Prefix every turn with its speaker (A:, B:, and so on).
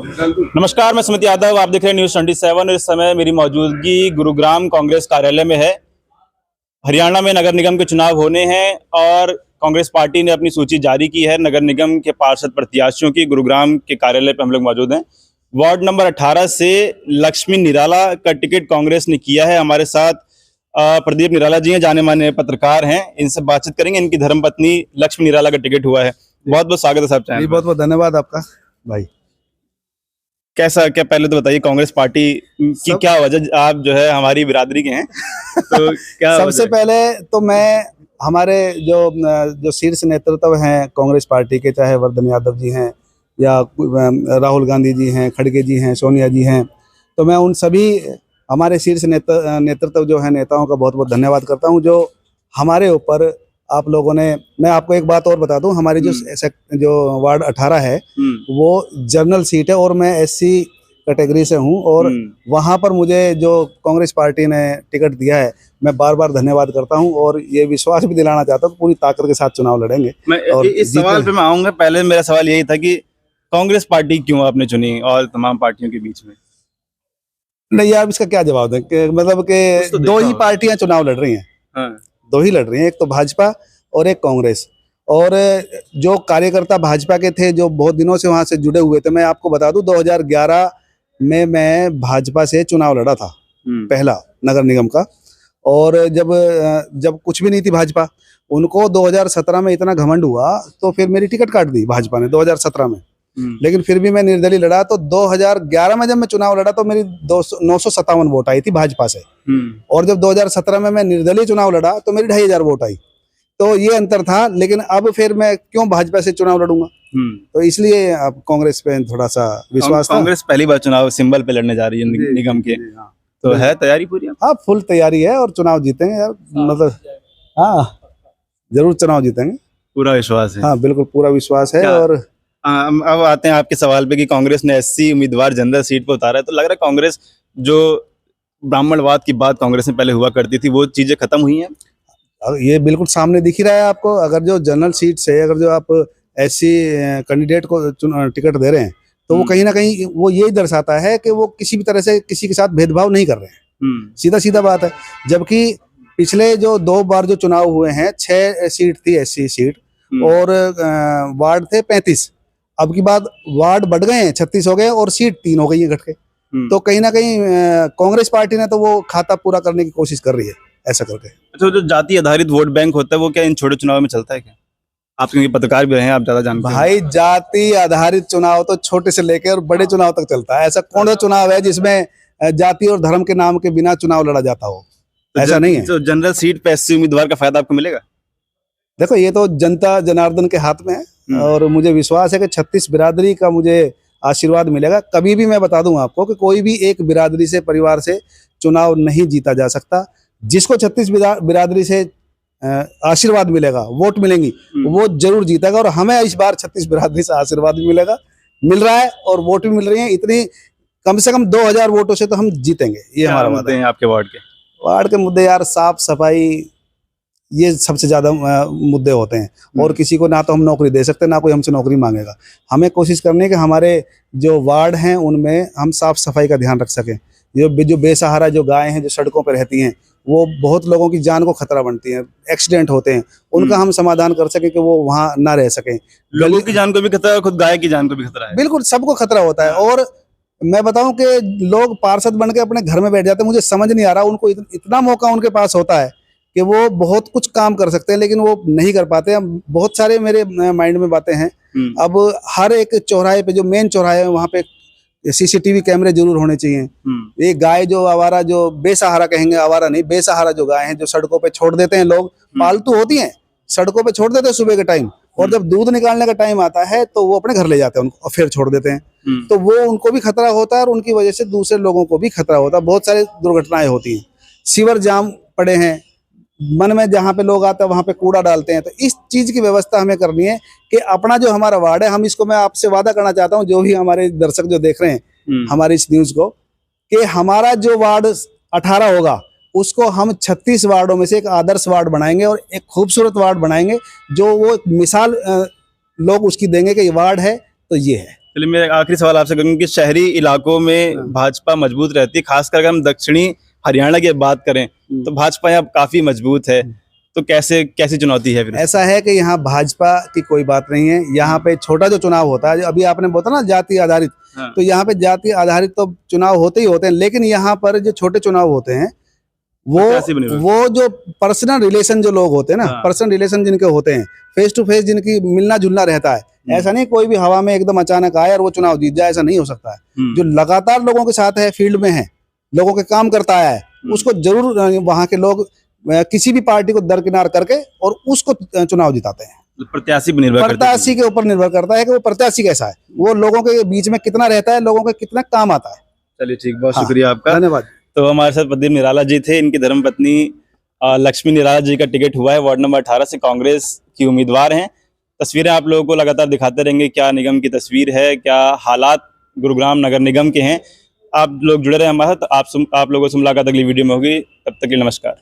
A: नमस्कार, मैं सुमित यादव, आप देख रहे हैं न्यूज़ 27 और इस समय मेरी मौजूदगी गुरुग्राम कांग्रेस कार्यालय में है। हरियाणा में नगर निगम के चुनाव होने हैं और कांग्रेस पार्टी ने अपनी सूची जारी की है नगर निगम के पार्षद प्रत्याशियों की। गुरुग्राम के कार्यालय पर हम लोग मौजूद हैं। वार्ड नंबर 18 से लक्ष्मी निराला का टिकट कांग्रेस ने किया है। हमारे साथ प्रदीप निराला जी हैं, जाने माने पत्रकार हैं, इनसे बातचीत करेंगे। इनकी धर्मपत्नी लक्ष्मी निराला का टिकट हुआ है। बहुत बहुत स्वागत है साहब।
B: बहुत बहुत धन्यवाद आपका भाई।
A: कैसा क्या पहले तो बताइए, कांग्रेस पार्टी की क्या वजह, आप जो है हमारी बिरादरी के हैं तो क्या
B: सबसे पहले तो मैं हमारे जो शीर्ष नेतृत्व हैं कांग्रेस पार्टी के, चाहे वर्धन यादव जी हैं या राहुल गांधी जी हैं, खड़गे जी हैं, सोनिया जी हैं, तो मैं उन सभी हमारे शीर्ष नेतृत्व जो है नेताओं का बहुत बहुत धन्यवाद करता हूं, जो हमारे ऊपर आप लोगों ने। मैं आपको एक बात और बता दूं, हमारी जो वार्ड 18 है वो जनरल सीट है और मैं एससी कैटेगरी से हूं, और वहां पर मुझे जो कांग्रेस पार्टी ने टिकट दिया है, मैं बार बार धन्यवाद करता हूं और ये विश्वास भी दिलाना चाहता हूं पूरी ताकत के साथ चुनाव लड़ेंगे।
A: और इस सवाल पे मैं आऊंगा। पहले मेरा सवाल यही था कि कांग्रेस पार्टी क्यों आपने चुनी और तमाम पार्टियों के बीच में?
B: नहीं यार, इसका क्या जवाब दें, मतलब कि दो ही पार्टियां चुनाव लड़ रही हैं। दो ही लड़ रही हैं, एक तो भाजपा और एक कांग्रेस। और जो कार्यकर्ता भाजपा के थे जो बहुत दिनों से वहां से जुड़े हुए थे, मैं आपको बता दूं 2011 में मैं भाजपा से चुनाव लड़ा था, पहला नगर निगम का। और जब कुछ भी नहीं थी भाजपा, उनको 2017 में इतना घमंड हुआ तो फिर मेरी टिकट काट दी भाजपा ने 2017 में। लेकिन फिर भी मैं निर्दलीय लड़ा। तो 2011 में जब मैं चुनाव लड़ा तो मेरी 957 वोट आई थी भाजपा से, और जब 2017 में मैं निर्दलीय चुनाव लड़ा तो मेरी 2500 वोट आई। तो ये अंतर था। लेकिन अब फिर मैं क्यों भाजपा से चुनाव लड़ूंगा, तो इसलिए अब कांग्रेस पे थोड़ा सा विश्वास था।
A: कांग्रेस पहली बार चुनाव सिंबल पे लड़ने जा रही है निगम के, तो है तैयारी पूरी?
B: हाँ, फुल तैयारी है और चुनाव जीतेंगे यार, मतलब हाँ जरूर चुनाव जीतेंगे,
A: पूरा विश्वास है।
B: हाँ बिल्कुल पूरा विश्वास है। और
A: अब आते हैं आपके सवाल पे कि कांग्रेस ने एससी उम्मीदवार जनरल सीट पे उतारा है, तो लग रहा है कांग्रेस जो ब्राह्मणवाद की बात कांग्रेस में पहले हुआ करती थी वो चीजें खत्म हुई हैं?
B: ये बिल्कुल सामने दिख ही रहा है आपको। अगर जो जनरल सीट से अगर जो आप एससी कैंडिडेट को टिकट दे रहे हैं, तो वो कहीं ना कहीं वो यही दर्शाता है कि वो किसी भी तरह से किसी के साथ भेदभाव नहीं कर रहे हैं। सीधा सीधा बात है। जबकि पिछले जो 2 बार जो चुनाव हुए हैं, 6 सीट थी एससी सीट और वार्ड थे 35। अब की बात वार्ड बढ़ गए हैं, 36 हो गए और सीट 3 हो गई है घट के। तो कहीं ना कहीं कांग्रेस पार्टी ने तो वो खाता पूरा करने की कोशिश कर रही है ऐसा करके।
A: अच्छा, जो जाति आधारित वोट बैंक होता है वो क्या इन छोटे चुनाव में चलता है क्या? आप क्योंकि पत्रकार भी रहे हैं, आप ज्यादा जानते हैं।
B: भाई, जाति आधारित चुनाव तो छोटे से लेकर और बड़े चुनाव तक चलता है। ऐसा कौन सा चुनाव है जिसमें जाति और धर्म के नाम के बिना चुनाव लड़ा जाता हो?
A: तो
B: ऐसा नहीं है।
A: तो जनरल सीट पे एससी उम्मीदवार का फायदा आपको मिलेगा?
B: देखो, ये तो जनता जनार्दन के हाथ में है और मुझे विश्वास है कि 36 बिरादरी का मुझे आशीर्वाद मिलेगा। कभी भी मैं बता दूं आपको कि कोई भी एक बिरादरी से, परिवार से चुनाव नहीं जीता जा सकता। जिसको 36 बिरादरी से आशीर्वाद मिलेगा, वोट मिलेंगी, वो जरूर जीतेगा। और हमें इस बार 36 बिरादरी से आशीर्वाद भी मिलेगा, मिल रहा है और वोट भी मिल रही है। इतनी कम से कम 2000 वोटों से तो हम जीतेंगे, ये हमारा वादा है।
A: आपके वार्ड के
B: मुद्दे यार, साफ सफाई, ये सबसे ज्यादा मुद्दे होते हैं। और किसी को ना तो हम नौकरी दे सकते, ना कोई हमसे नौकरी मांगेगा। हमें कोशिश करनी है कि हमारे जो वार्ड हैं उनमें हम साफ सफाई का ध्यान रख सकें। जो बेसहारा जो गायें हैं जो सड़कों पर रहती हैं, वो बहुत लोगों की जान को खतरा बनती हैं, एक्सीडेंट होते हैं, उनका हम समाधान कर सकें कि वो वहाँ ना रह सकें।
A: लोगों की जान को भी खतरा है, खुद गाय की जान को भी खतरा है।
B: बिल्कुल, सबको खतरा होता है। और मैं बताऊं कि लोग पार्षद बन के अपने घर में बैठ जाते हैं। मुझे समझ नहीं आ रहा, उनको इतना मौका उनके पास होता है कि वो बहुत कुछ काम कर सकते हैं, लेकिन वो नहीं कर पाते। अब बहुत सारे मेरे माइंड में बातें हैं। अब हर एक चौराहे पे, जो मेन चौराहे है, वहाँ पे सीसीटीवी कैमरे जरूर होने चाहिए। एक गाय जो आवारा, जो बेसहारा कहेंगे, आवारा नहीं, बेसहारा जो गाय हैं जो सड़कों पे छोड़ देते हैं लोग, पालतू होती हैं, सड़कों पे छोड़ देते हैं सुबह के टाइम, और जब दूध निकालने का टाइम आता है तो वो अपने घर ले जाते हैं उनको और फिर छोड़ देते हैं। तो वो उनको भी खतरा होता है और उनकी वजह से दूसरे लोगों को भी खतरा होता है। बहुत सारी दुर्घटनाएं होती हैं। सीवर जाम पड़े हैं, मन में जहाँ पे लोग आते हैं वहाँ पे कूड़ा डालते हैं। तो इस चीज की व्यवस्था हमें करनी है कि अपना जो हमारा वार्ड है, हम इसको, मैं आपसे वादा करना चाहता हूँ, जो भी हमारे दर्शक जो देख रहे हैं हमारी इस न्यूज को, कि हमारा जो वार्ड 18 होगा उसको हम 36 वार्डों में से एक आदर्श वार्ड बनाएंगे और एक खूबसूरत वार्ड बनाएंगे, जो वो मिसाल लोग उसकी देंगे कि ये वार्ड है तो ये है।
A: चलिए मैं आखिरी सवाल आपसे करूंगा कि शहरी इलाकों में भाजपा मजबूत रहती है, खासकर अगर हम दक्षिणी हरियाणा की बात करें तो भाजपा यहाँ काफी मजबूत है, तो कैसी चुनौती है फिर?
B: ऐसा है कि यहाँ भाजपा की कोई बात नहीं है। यहाँ पे छोटा जो चुनाव होता है, अभी आपने बोला ना जाति आधारित,
A: हाँ।
B: तो यहाँ पे जाति आधारित तो चुनाव होते ही होते हैं, लेकिन यहाँ पर जो छोटे चुनाव होते हैं वो जो पर्सनल रिलेशन जो लोग होते हैं ना,
A: हाँ।
B: पर्सनल रिलेशन जिनके होते हैं, फेस टू फेस जिनकी मिलना जुलना रहता है, ऐसा नहीं कोई भी हवा में एकदम अचानक आए और वो चुनाव जीत जाए, ऐसा नहीं हो सकता है। जो लगातार लोगों के साथ है, फील्ड में है, लोगों के काम करता है, उसको जरूर वहाँ के लोग किसी भी पार्टी को दरकिनार करके और उसको चुनाव जिताते हैं।
A: प्रत्याशी पर निर्भर करता है,
B: प्रत्याशी के ऊपर निर्भर करता है कि वो प्रत्याशी कैसा है, वो लोगों के बीच में कितना रहता है, लोगों के कितना काम आता है।
A: चलिए ठीक, बहुत शुक्रिया आपका,
B: धन्यवाद।
A: तो हमारे साथ प्रदीप निराला जी थे, इनकी धर्मपत्नी लक्ष्मी निराला जी का टिकट हुआ है, वार्ड नंबर 18 से कांग्रेस की उम्मीदवार हैं। तस्वीरें आप लोगों को लगातार दिखाते रहेंगे, क्या निगम की तस्वीर है, क्या हालात गुरुग्राम नगर निगम के हैं। आप लोग जुड़े रहे हमारे साथ, आप लोगों से मुलाकात अगली वीडियो में होगी, तब तक के लिए नमस्कार।